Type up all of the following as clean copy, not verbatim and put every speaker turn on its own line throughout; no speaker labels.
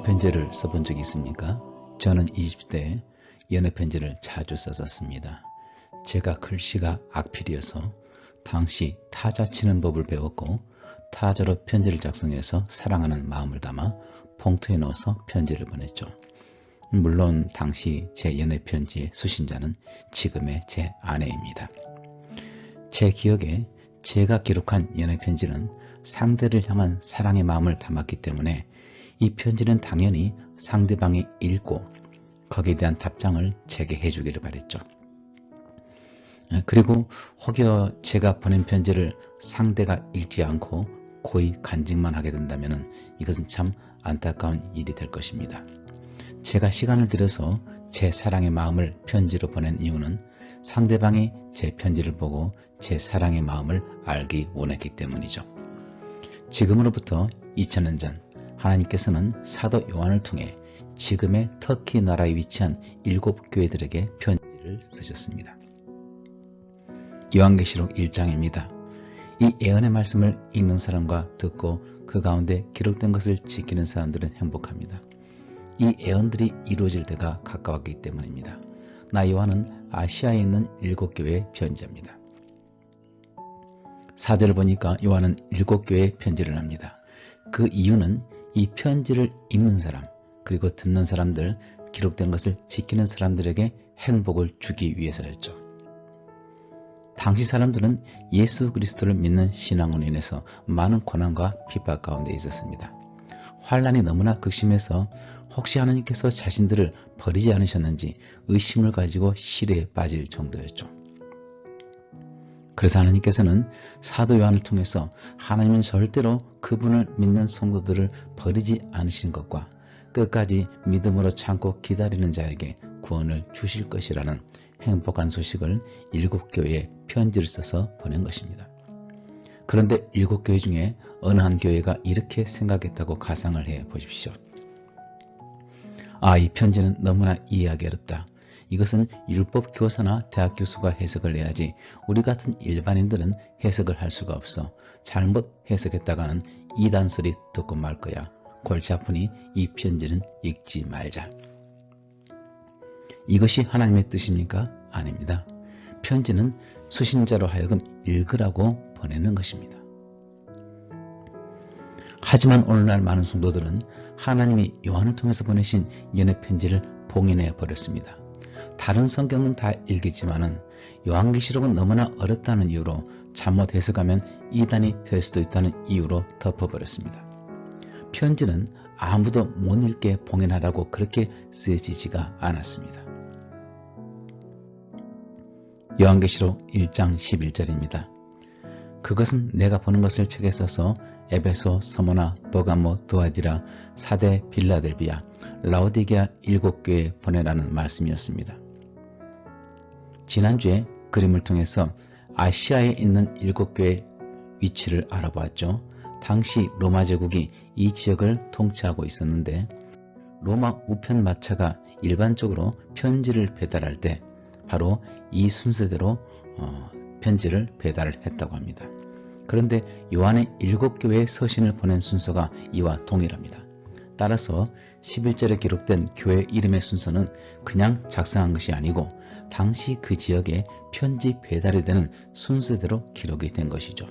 연애편지를 써본 적이 있습니까? 저는 20대에 연애편지를 자주 썼었습니다. 제가 글씨가 악필이어서 당시 타자 치는 법을 배웠고 타자로 편지를 작성해서 사랑하는 마음을 담아 봉투에 넣어서 편지를 보냈죠. 물론 당시 제 연애편지의 수신자는 지금의 제 아내입니다. 제 기억에 제가 기록한 연애편지는 상대를 향한 사랑의 마음을 담았기 때문에 이 편지는 당연히 상대방이 읽고 거기에 대한 답장을 제게 해주기를 바랬죠. 그리고 혹여 제가 보낸 편지를 상대가 읽지 않고 고의 간직만 하게 된다면 이것은 참 안타까운 일이 될 것입니다. 제가 시간을 들여서 제 사랑의 마음을 편지로 보낸 이유는 상대방이 제 편지를 보고 제 사랑의 마음을 알기 원했기 때문이죠. 지금으로부터 2000년 전 하나님께서는 사도 요한을 통해 지금의 터키 나라에 위치한 7교회들에게 편지를 쓰셨습니다. 요한계시록 1장입니다. 이 예언의 말씀을 읽는 사람과 듣고 그 가운데 기록된 것을 지키는 사람들은 행복합니다. 이 예언들이 이루어질 때가 가까웠기 때문입니다. 나 요한은 아시아에 있는 7교회에 편지합니다. 4절을 보니까 요한은 7교회에 편지를 합니다. 그 이유는 이 편지를 읽는 사람, 그리고 듣는 사람들, 기록된 것을 지키는 사람들에게 행복을 주기 위해서였죠. 당시 사람들은 예수 그리스도를 믿는 신앙으로 인해서 많은 고난과 핍박 가운데 있었습니다. 환난이 너무나 극심해서 혹시 하나님께서 자신들을 버리지 않으셨는지 의심을 가지고 시대에 빠질 정도였죠. 그래서 하나님께서는 사도 요한을 통해서 하나님은 절대로 그분을 믿는 성도들을 버리지 않으시는 것과 끝까지 믿음으로 참고 기다리는 자에게 구원을 주실 것이라는 행복한 소식을 7교회에 편지를 써서 보낸 것입니다. 그런데 7교회 중에 어느 한 교회가 이렇게 생각했다고 가상을 해 보십시오. 이 편지는 너무나 이해하기 어렵다. 이것은 율법 교사나 대학 교수가 해석을 해야지 우리 같은 일반인들은 해석을 할 수가 없어. 잘못 해석했다가는 이단 소리 듣고 말 거야. 골치 아프니 이 편지는 읽지 말자. 이것이 하나님의 뜻입니까? 아닙니다. 편지는 수신자로 하여금 읽으라고 보내는 것입니다. 하지만 오늘날 많은 성도들은 하나님이 요한을 통해서 보내신 연애 편지를 봉인해 버렸습니다. 다른 성경은 다 읽겠지만은 요한계시록은 너무나 어렵다는 이유로 잘못 해석하면 이단이 될 수도 있다는 이유로 덮어버렸습니다. 편지는 아무도 못 읽게 봉인하라고 그렇게 쓰여지지가 않았습니다. 요한계시록 1장 11절입니다. 그것은 내가 보는 것을 책에 써서 에베소, 서모나, 버가모, 두아디라, 사데, 빌라델비아, 라오디게아 7교회에 보내라는 말씀이었습니다. 지난주에 그림을 통해서 아시아에 있는 7교회 위치를 알아보았죠. 당시 로마 제국이 이 지역을 통치하고 있었는데 로마 우편 마차가 일반적으로 편지를 배달할 때 바로 이 순서대로 편지를 배달을 했다고 합니다. 그런데 요한의 7교회의 서신을 보낸 순서가 이와 동일합니다. 따라서 11절에 기록된 교회 이름의 순서는 그냥 작성한 것이 아니고 당시 그 지역에 편지 배달이 되는 순서대로 기록이 된 것이죠.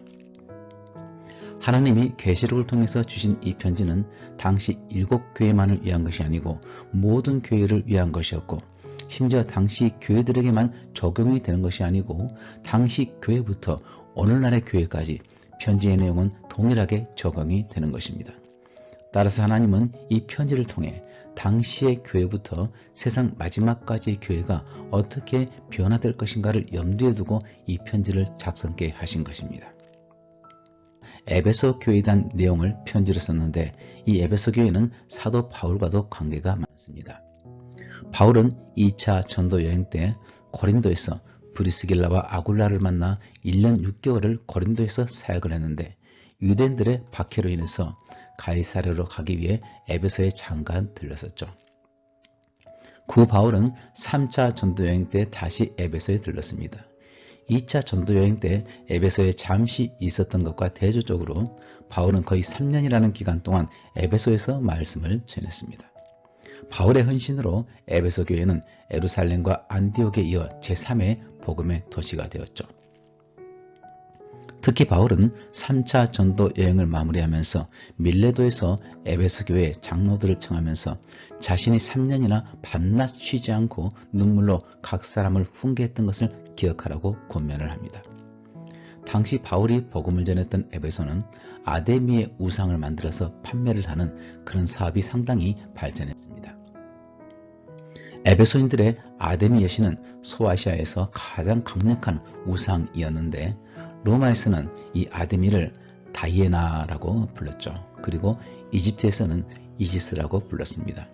하나님이 계시록을 통해서 주신 이 편지는 당시 7교회만을 위한 것이 아니고 모든 교회를 위한 것이었고 심지어 당시 교회들에게만 적용이 되는 것이 아니고 당시 교회부터 오늘날의 교회까지 편지의 내용은 동일하게 적용이 되는 것입니다. 따라서 하나님은 이 편지를 통해 당시의 교회부터 세상 마지막까지의 교회가 어떻게 변화될 것인가를 염두에 두고 이 편지를 작성케 하신 것입니다. 에베소 교회에 대한 내용을 편지로 썼는데 이 에베소 교회는 사도 바울과도 관계가 많습니다. 바울은 2차 전도 여행 때 고린도에서 브리스길라와 아굴라를 만나 1년 6개월을 고린도에서 사역을 했는데 유대인들의 박해로 인해서 가이사랴로 가기 위해 에베소에 잠깐 들렀었죠. 그 바울은 3차 전도여행 때 다시 에베소에 들렀습니다. 2차 전도여행 때 에베소에 잠시 있었던 것과 대조적으로 바울은 거의 3년이라는 기간 동안 에베소에서 말씀을 전했습니다. 바울의 헌신으로 에베소 교회는 예루살렘과 안디옥에 이어 제3의 복음의 도시가 되었죠. 특히 바울은 3차 전도 여행을 마무리하면서 밀레도에서 에베소 교회 장로들을 청하면서 자신이 3년이나 밤낮 쉬지 않고 눈물로 각 사람을 훈계했던 것을 기억하라고 권면을 합니다. 당시 바울이 복음을 전했던 에베소는 아데미의 우상을 만들어서 판매를 하는 그런 사업이 상당히 발전했습니다. 에베소인들의 아데미 여신은 소아시아에서 가장 강력한 우상이었는데 로마에서는 이 아데미를 다이애나라고 불렀죠. 그리고 이집트에서는 이시스라고 불렀습니다.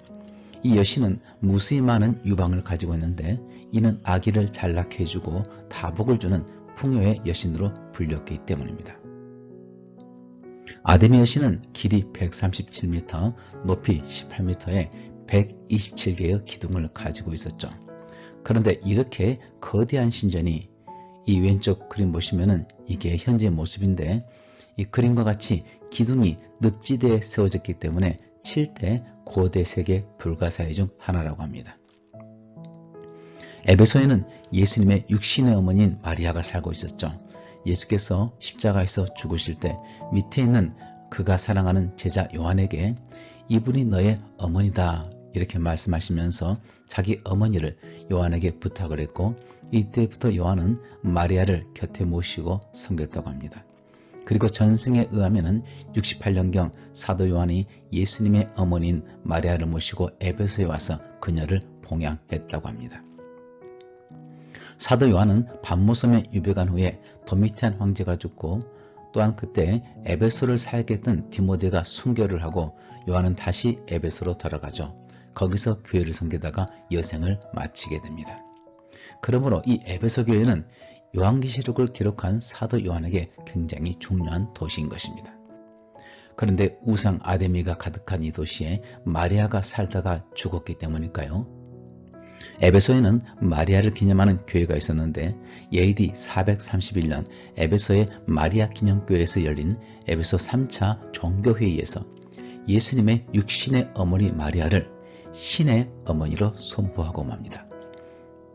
이 여신은 무수히 많은 유방을 가지고 있는데 이는 아기를 잘 낳게 해주고 다복을 주는 풍요의 여신으로 불렸기 때문입니다. 아데미 여신은 길이 137m, 높이 18m에 127개의 기둥을 가지고 있었죠. 그런데 이렇게 거대한 신전이 이 왼쪽 그림 보시면은 이게 현재 모습인데 이 그림과 같이 기둥이 늪지대에 세워졌기 때문에 7대 고대 세계 불가사의 중 하나라고 합니다. 에베소에는 예수님의 육신의 어머니인 마리아가 살고 있었죠. 예수께서 십자가에서 죽으실 때 밑에 있는 그가 사랑하는 제자 요한에게 이분이 너의 어머니다 이렇게 말씀하시면서 자기 어머니를 요한에게 부탁을 했고 이때부터 요한은 마리아를 곁에 모시고 섬겼다고 합니다. 그리고 전승에 의하면 68년경 사도 요한이 예수님의 어머니인 마리아를 모시고 에베소에 와서 그녀를 봉양했다고 합니다. 사도 요한은 반모섬에 유배간 후에 도미티안 황제가 죽고 또한 그때 에베소를 사역했던 디모데가 순교를 하고 요한은 다시 에베소로 돌아가죠. 거기서 교회를 섬기다가 여생을 마치게 됩니다. 그러므로 이 에베소 교회는 요한계시록을 기록한 사도 요한에게 굉장히 중요한 도시인 것입니다. 그런데 우상 아데미가 가득한 이 도시에 마리아가 살다가 죽었기 때문일까요? 에베소에는 마리아를 기념하는 교회가 있었는데 AD 431년 에베소의 마리아 기념교회에서 열린 에베소 3차 종교회의에서 예수님의 육신의 어머니 마리아를 신의 어머니로 선포하고 맙니다.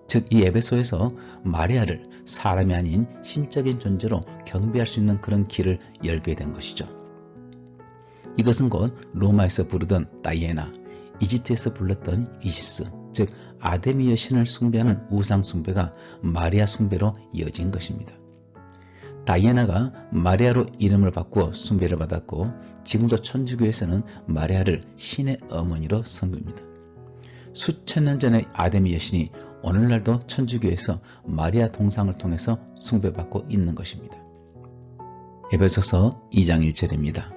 즉 이 에베소에서 마리아를 사람이 아닌 신적인 존재로 경배할 수 있는 그런 길을 열게 된 것이죠. 이것은 곧 로마에서 부르던 다이애나, 이집트에서 불렀던 이시스, 즉 아데미 여신을 숭배하는 우상 숭배가 마리아 숭배로 이어진 것입니다. 다이애나가 마리아로 이름을 바꾸어 숭배를 받았고 지금도 천주교에서는 마리아를 신의 어머니로 섬깁니다. 수천 년 전의 아데미 여신이 오늘날도 천주교에서 마리아 동상을 통해서 숭배받고 있는 것입니다. 에베소서 2장 1절입니다.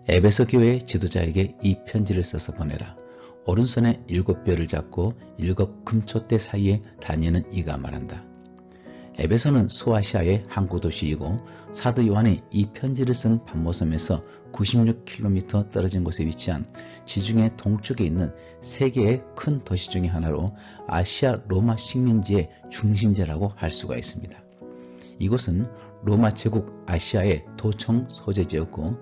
에베소 교회의 지도자에게 이 편지를 써서 보내라. 오른손에 7뼈를 잡고 7 금초대 사이에 다니는 이가 말한다. 에베소는 소아시아의 항구 도시이고 사도 요한이 이 편지를 쓴 반모섬에서 96km 떨어진 곳에 위치한 지중해 동쪽에 있는 세계의 큰 도시 중의 하나로 아시아 로마 식민지의 중심지라고 할 수가 있습니다. 이곳은 로마 제국 아시아의 도청 소재지였고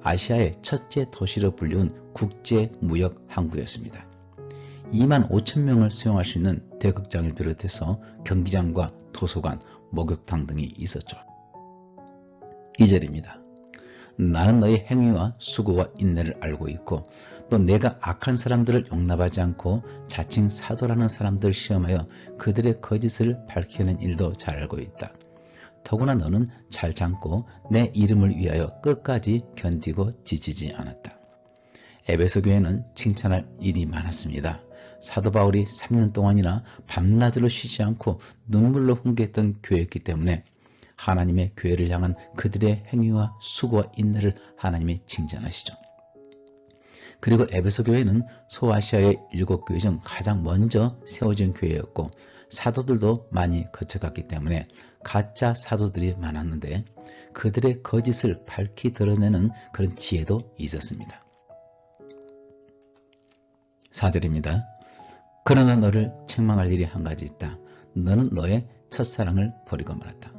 아시아의 첫째 도시로 불리운 국제 무역 항구였습니다. 2만 5천 명을 수용할 수 있는 대극장을 비롯해서 경기장과 도서관, 목욕탕 등이 있었죠. 2절입니다. 나는 너의 행위와 수고와 인내를 알고 있고 또 내가 악한 사람들을 용납하지 않고 자칭 사도라는 사람들을 시험하여 그들의 거짓을 밝혀낸 일도 잘 알고 있다. 더구나 너는 잘 참고 내 이름을 위하여 끝까지 견디고 지치지 않았다. 에베소 교회는 칭찬할 일이 많았습니다. 사도 바울이 3년 동안이나 밤낮으로 쉬지 않고 눈물로 훈계했던 교회였기 때문에 하나님의 교회를 향한 그들의 행위와 수고와 인내를 하나님이 칭찬하시죠. 그리고 에베소 교회는 소아시아의 7교회 중 가장 먼저 세워진 교회였고 사도들도 많이 거쳐갔기 때문에 가짜 사도들이 많았는데 그들의 거짓을 밝히 드러내는 그런 지혜도 있었습니다. 4절입니다. 그러나 너를 책망할 일이 한 가지 있다. 너는 너의 첫사랑을 버리고 말았다.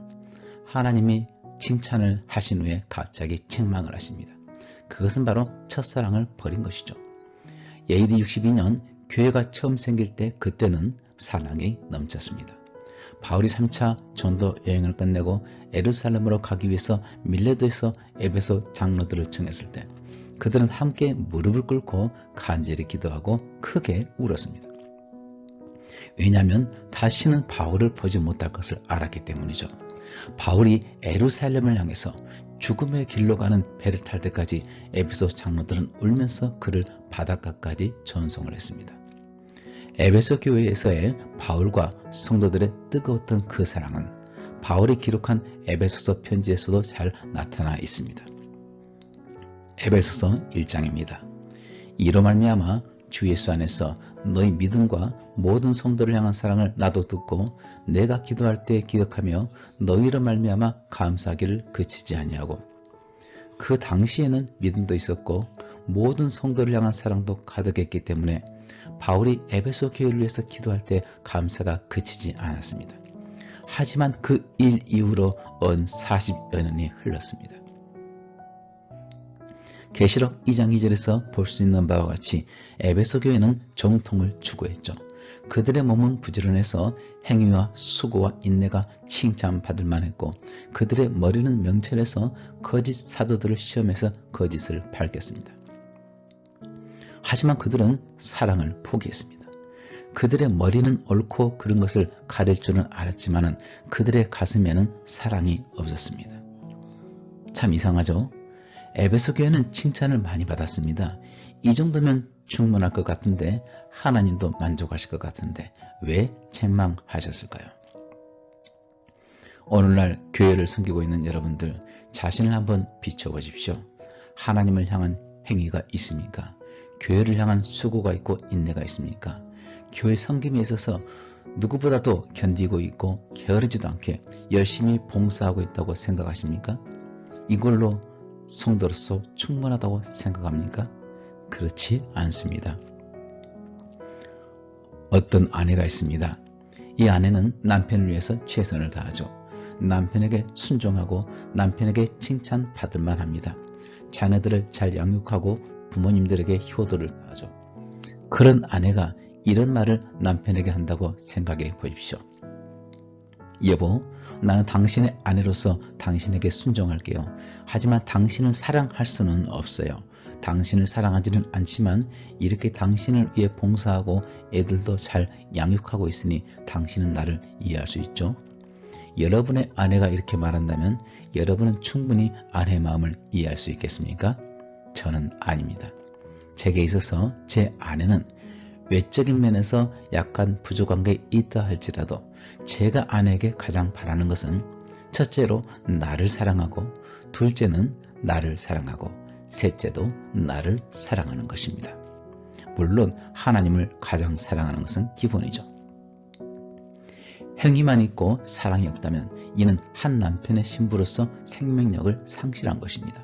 하나님이 칭찬을 하신 후에 갑자기 책망을 하십니다. 그것은 바로 첫사랑을 버린 것이죠. AD 62년 교회가 처음 생길 때 그때는 사랑이 넘쳤습니다. 바울이 3차 전도 여행을 끝내고 예루살렘으로 가기 위해서 밀레도에서 에베소 장로들을 청했을 때 그들은 함께 무릎을 꿇고 간절히 기도하고 크게 울었습니다. 왜냐하면 다시는 바울을 보지 못할 것을 알았기 때문이죠. 바울이 예루살렘을 향해서 죽음의 길로 가는 배를 탈 때까지 에베소 장로들은 울면서 그를 바닷가까지 전송을 했습니다. 에베소 교회에서의 바울과 성도들의 뜨거웠던 그 사랑은 바울이 기록한 에베소서 편지에서도 잘 나타나 있습니다. 에베소서 1장입니다. 이로 말미암아 주 예수 안에서 너희 믿음과 모든 성도를 향한 사랑을 나도 듣고 내가 기도할 때 기억하며 너희로 말미암아 감사하기를 그치지 아니하고 그 당시에는 믿음도 있었고 모든 성도를 향한 사랑도 가득했기 때문에 바울이 에베소 교회를 위해서 기도할 때 감사가 그치지 않았습니다. 하지만 그 일 이후로 언 40여 년이 흘렀습니다. 계시록 2장 2절에서 볼 수 있는 바와 같이 에베소 교회는 정통을 추구했죠. 그들의 몸은 부지런해서 행위와 수고와 인내가 칭찬받을 만했고 그들의 머리는 명철해서 거짓 사도들을 시험해서 거짓을 밝혔습니다. 하지만 그들은 사랑을 포기했습니다. 그들의 머리는 옳고 그른 것을 가릴 줄은 알았지만 그들의 가슴에는 사랑이 없었습니다. 참 이상하죠? 에베소 교회는 칭찬을 많이 받았습니다. 이 정도면 충분할 것 같은데 하나님도 만족하실 것 같은데 왜 책망하셨을까요? 오늘날 교회를 섬기고 있는 여러분들 자신을 한번 비춰보십시오. 하나님을 향한 행위가 있습니까? 교회를 향한 수고가 있고 인내가 있습니까? 교회 섬김에 있어서 누구보다도 견디고 있고 게으르지도 않게 열심히 봉사하고 있다고 생각하십니까? 이걸로 성도로서 충분하다고 생각합니까? 그렇지 않습니다. 어떤 아내가 있습니다. 이 아내는 남편을 위해서 최선을 다하죠. 남편에게 순종하고 남편에게 칭찬받을 만합니다. 자녀들을 잘 양육하고 부모님들에게 효도를 다하죠. 그런 아내가 이런 말을 남편에게 한다고 생각해 보십시오. 여보, 나는 당신의 아내로서 당신에게 순종할게요. 하지만 당신을 사랑할 수는 없어요. 당신을 사랑하지는 않지만 이렇게 당신을 위해 봉사하고 애들도 잘 양육하고 있으니 당신은 나를 이해할 수 있죠. 여러분의 아내가 이렇게 말한다면 여러분은 충분히 아내의 마음을 이해할 수 있겠습니까? 저는 아닙니다. 제게 있어서 제 아내는 외적인 면에서 약간 부족한 게 있다 할지라도 제가 아내에게 가장 바라는 것은 첫째로 나를 사랑하고 둘째는 나를 사랑하고 셋째도 나를 사랑하는 것입니다. 물론 하나님을 가장 사랑하는 것은 기본이죠. 행위만 있고 사랑이 없다면 이는 한 남편의 신부로서 생명력을 상실한 것입니다.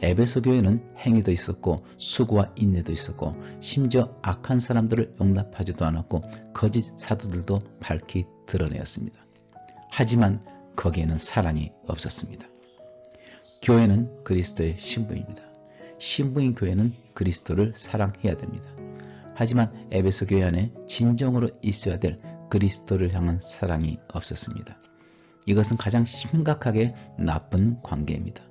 에베소 교회는 행위도 있었고 수고와 인내도 있었고 심지어 악한 사람들을 용납하지도 않았고 거짓 사도들도 밝히 드러내었습니다. 하지만 거기에는 사랑이 없었습니다. 교회는 그리스도의 신부입니다. 신부인 교회는 그리스도를 사랑해야 됩니다. 하지만 에베소 교회 안에 진정으로 있어야 될 그리스도를 향한 사랑이 없었습니다. 이것은 가장 심각하게 나쁜 관계입니다.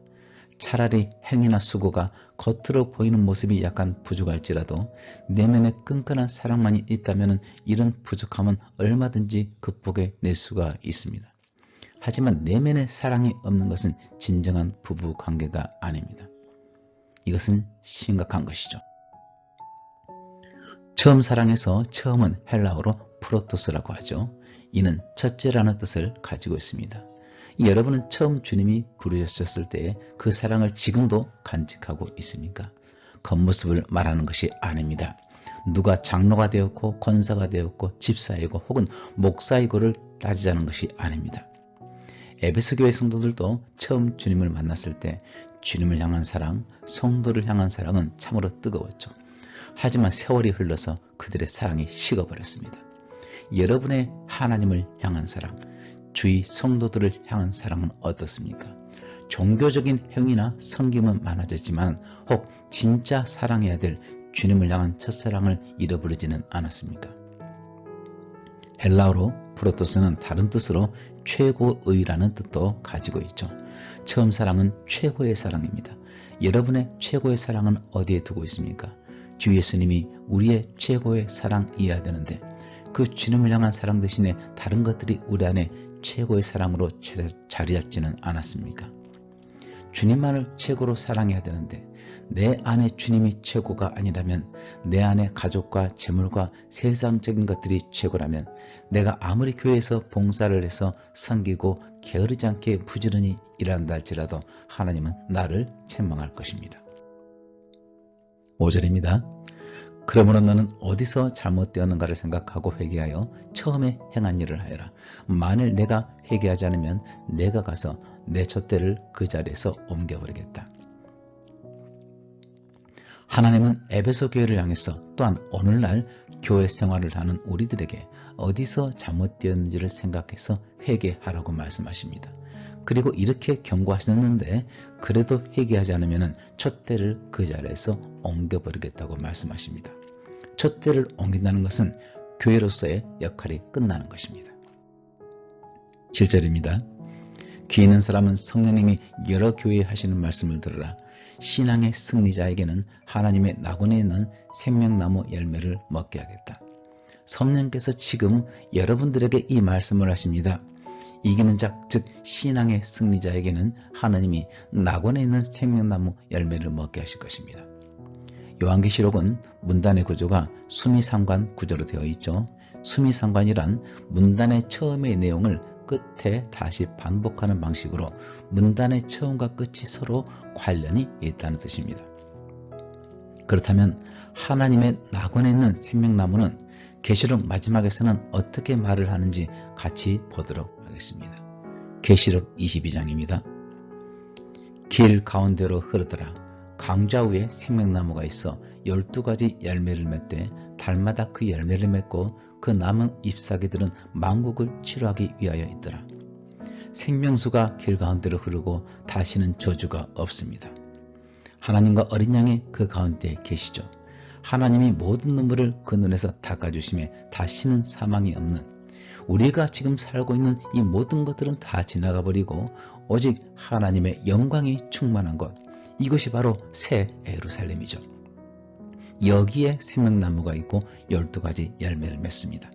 차라리 행위나 수고가 겉으로 보이는 모습이 약간 부족할지라도 내면에 끈끈한 사랑만이 있다면 이런 부족함은 얼마든지 극복해낼 수가 있습니다. 하지만 내면에 사랑이 없는 것은 진정한 부부 관계가 아닙니다. 이것은 심각한 것이죠. 처음 사랑에서 처음은 헬라어로 프로토스라고 하죠. 이는 첫째라는 뜻을 가지고 있습니다. 여러분은 처음 주님이 부르셨을 때 그 사랑을 지금도 간직하고 있습니까? 겉모습을 말하는 것이 아닙니다. 누가 장로가 되었고 권사가 되었고 집사이고 혹은 목사이고를 따지자는 것이 아닙니다. 에베소 교회 성도들도 처음 주님을 만났을 때 주님을 향한 사랑, 성도를 향한 사랑은 참으로 뜨거웠죠. 하지만 세월이 흘러서 그들의 사랑이 식어버렸습니다. 여러분의 하나님을 향한 사랑, 주위 성도들을 향한 사랑은 어떻습니까? 종교적인 행위나 섬김은 많아졌지만 혹 진짜 사랑해야 될 주님을 향한 첫사랑을 잃어버리지는 않았습니까? 헬라어로 프로토스는 다른 뜻으로 최고의라는 뜻도 가지고 있죠. 처음 사랑은 최고의 사랑입니다. 여러분의 최고의 사랑은 어디에 두고 있습니까? 주 예수님이 우리의 최고의 사랑이어야 되는데 그 주님을 향한 사랑 대신에 다른 것들이 우리 안에 최고의 사랑으로 자리 잡지는 않았습니까? 주님만을 최고로 사랑해야 되는데 내 안에 주님이 최고가 아니라면, 내 안에 가족과 재물과 세상적인 것들이 최고라면 내가 아무리 교회에서 봉사를 해서 섬기고 게으르지 않게 부지런히 일한다 할지라도 하나님은 나를 책망할 것입니다. 5절입니다. 그러므로 너는 어디서 잘못되었는가를 생각하고 회개하여 처음에 행한 일을 하여라. 만일 내가 회개하지 않으면 내가 가서 내 촛대를 그 자리에서 옮겨버리겠다. 하나님은 에베소 교회를 향해서 또한 오늘날 교회 생활을 하는 우리들에게 어디서 잘못되었는지를 생각해서 회개하라고 말씀하십니다. 그리고 이렇게 경고하셨는데 그래도 회개하지 않으면 촛대를 그 자리에서 옮겨버리겠다고 말씀하십니다. 촛대를 옮긴다는 것은 교회로서의 역할이 끝나는 것입니다. 7절입니다. 귀 있는 사람은 성령님이 여러 교회에 하시는 말씀을 들으라. 신앙의 승리자에게는 하나님의 낙원에 있는 생명나무 열매를 먹게 하겠다. 성령께서 지금 여러분들에게 이 말씀을 하십니다. 이기는 자, 즉 신앙의 승리자에게는 하나님이 낙원에 있는 생명나무 열매를 먹게 하실 것입니다. 요한계시록은 문단의 구조가 수미상관 구조로 되어 있죠. 수미상관이란 문단의 처음의 내용을 끝에 다시 반복하는 방식으로 문단의 처음과 끝이 서로 관련이 있다는 뜻입니다. 그렇다면 하나님의 낙원에 있는 생명나무는 계시록 마지막에서는 어떻게 말을 하는지 같이 보도록 하겠습니다. 계시록 22장입니다. 길 가운데로 흐르더라. 강좌 위에 생명나무가 있어 12가지 열매를 맺되 달마다 그 열매를 맺고 그 남은 잎사귀들은 만국을 치료하기 위하여 있더라. 생명수가 길 가운데로 흐르고 다시는 저주가 없습니다. 하나님과 어린 양이 그 가운데 계시죠. 하나님이 모든 눈물을 그 눈에서 닦아주심에 다시는 사망이 없는, 우리가 지금 살고 있는 이 모든 것들은 다 지나가 버리고 오직 하나님의 영광이 충만한 것, 이것이 바로 새 예루살렘이죠. 여기에 생명나무가 있고 12가지 열매를 맺습니다.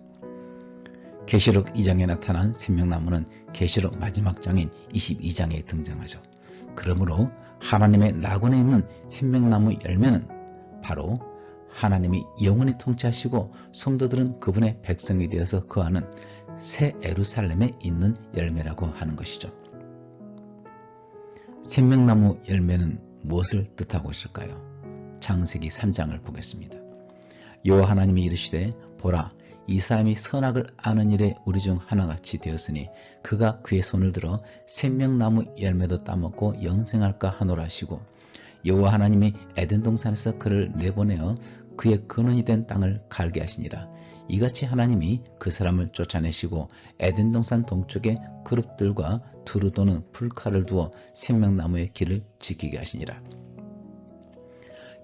계시록 2장에 나타난 생명나무는 계시록 마지막 장인 22장에 등장하죠. 그러므로 하나님의 낙원에 있는 생명나무 열매는 바로 하나님이 영원히 통치하시고 성도들은 그분의 백성이 되어서 거하는 새 예루살렘에 있는 열매라고 하는 것이죠. 생명나무 열매는 무엇을 뜻하고 있을까요? 창세기 3장을 보겠습니다. 여호와 하나님이 이르시되 보라, 이 사람이 선악을 아는 일에 우리 중 하나같이 되었으니 그가 그의 손을 들어 생명나무 열매도 따먹고 영생할까 하노라 하시고, 여호와 하나님이 에덴 동산에서 그를 내보내어 그의 근원이 된 땅을 갈게 하시니라. 이같이 하나님이 그 사람을 쫓아내시고 에덴 동산 동쪽에 그룹들과 두루 도는 불칼을 두어 생명나무의 길을 지키게 하시니라.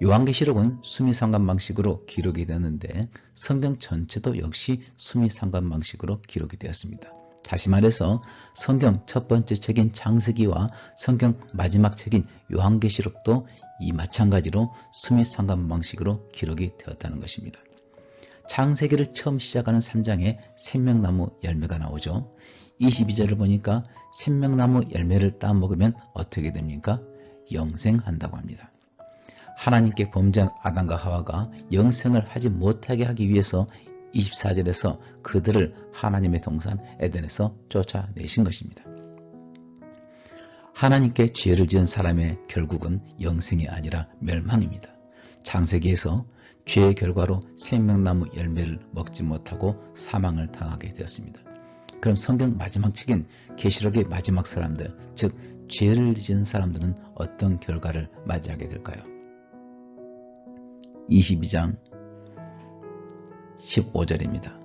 요한계시록은 수미상관 방식으로 기록이 되었는데 성경 전체도 역시 수미상관 방식으로 기록이 되었습니다. 다시 말해서 성경 첫 번째 책인 창세기와 성경 마지막 책인 요한계시록도 이 마찬가지로 수미상관 방식으로 기록이 되었다는 것입니다. 창세기를 처음 시작하는 3장에 생명나무 열매가 나오죠. 22절을 보니까 생명나무 열매를 따먹으면 어떻게 됩니까? 영생한다고 합니다. 하나님께 범죄한 아담과 하와가 영생을 하지 못하게 하기 위해서 24절에서 그들을 하나님의 동산 에덴에서 쫓아내신 것입니다. 하나님께 죄를 지은 사람의 결국은 영생이 아니라 멸망입니다. 창세기에서 죄의 결과로 생명나무 열매를 먹지 못하고 사망을 당하게 되었습니다. 그럼 성경 마지막 책인 계시록의 마지막 사람들, 즉 죄를 지은 사람들은 어떤 결과를 맞이하게 될까요? 22장 15절입니다.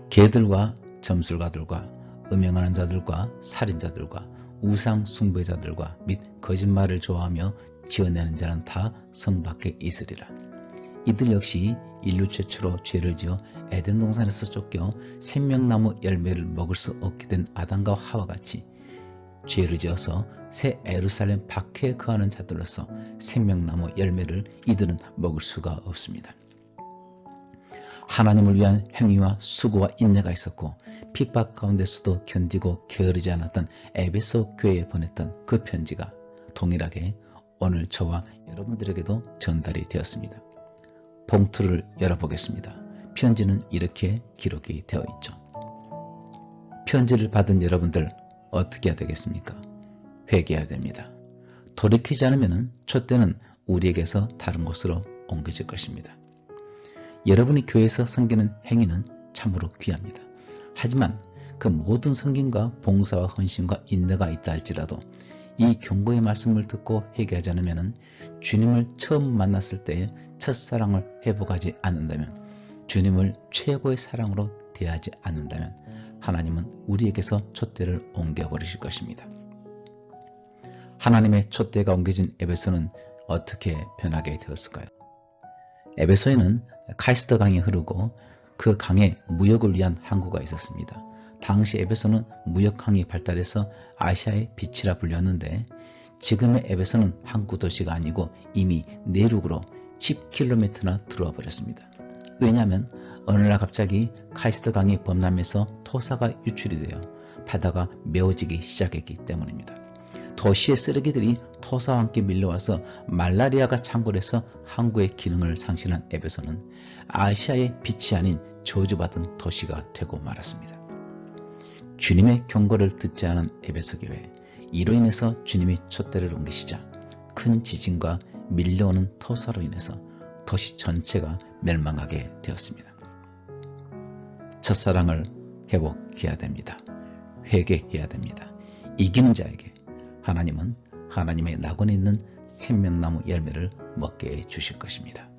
개들과 점술가들과 음행하는 자들과 살인자들과 우상 숭배자들과 및 거짓말을 좋아하며 지어내는 자는 다 성 밖에 있으리라. 이들 역시 인류 최초로 죄를 지어 에덴 동산에서 쫓겨 생명나무 열매를 먹을 수 없게 된 아담과 하와 같이 죄를 지어서 새 예루살렘 밖에 거하는 자들로서 생명나무 열매를 이들은 먹을 수가 없습니다. 하나님을 위한 행위와 수고와 인내가 있었고 핍박 가운데서도 견디고 게으르지 않았던 에베소 교회에 보냈던 그 편지가 동일하게 오늘 저와 여러분들에게도 전달이 되었습니다. 봉투를 열어보겠습니다. 편지는 이렇게 기록이 되어 있죠. 편지를 받은 여러분들 어떻게 해야 되겠습니까? 회개해야 됩니다. 돌이키지 않으면 촛대는 우리에게서 다른 곳으로 옮겨질 것입니다. 여러분이 교회에서 섬기는 행위는 참으로 귀합니다. 하지만 그 모든 섬김과 봉사와 헌신과 인내가 있다 할지라도 이 경고의 말씀을 듣고 회개하지 않으면 주님을 처음 만났을 때의 첫사랑을 회복하지 않는다면, 주님을 최고의 사랑으로 대하지 않는다면 하나님은 우리에게서 촛대를 옮겨버리실 것입니다. 하나님의 촛대가 옮겨진 에베소는 어떻게 변하게 되었을까요? 에베소에는 카이스트 강이 흐르고 그 강에 무역을 위한 항구가 있었습니다. 당시 에베소는 무역항이 발달해서 아시아의 빛이라 불렸는데 지금의 에베소는 항구 도시가 아니고 이미 내륙으로 10km나 들어와 버렸습니다. 왜냐하면 어느 날 갑자기 카이스트 강이 범람해서 토사가 유출이 되어 바다가 메워지기 시작했기 때문입니다. 도시의 쓰레기들이 토사와 함께 밀려와서 말라리아가 창궐해서 항구의 기능을 상실한 에베소는 아시아의 빛이 아닌 저주받은 도시가 되고 말았습니다. 주님의 경고를 듣지 않은 에베소 교회, 이로 인해서 주님이 촛대를 옮기시자 큰 지진과 밀려오는 토사로 인해서 도시 전체가 멸망하게 되었습니다. 첫사랑을 회복해야 됩니다. 회개해야 됩니다. 이기는 자에게 하나님은 하나님의 낙원에 있는 생명나무 열매를 먹게 해주실 것입니다.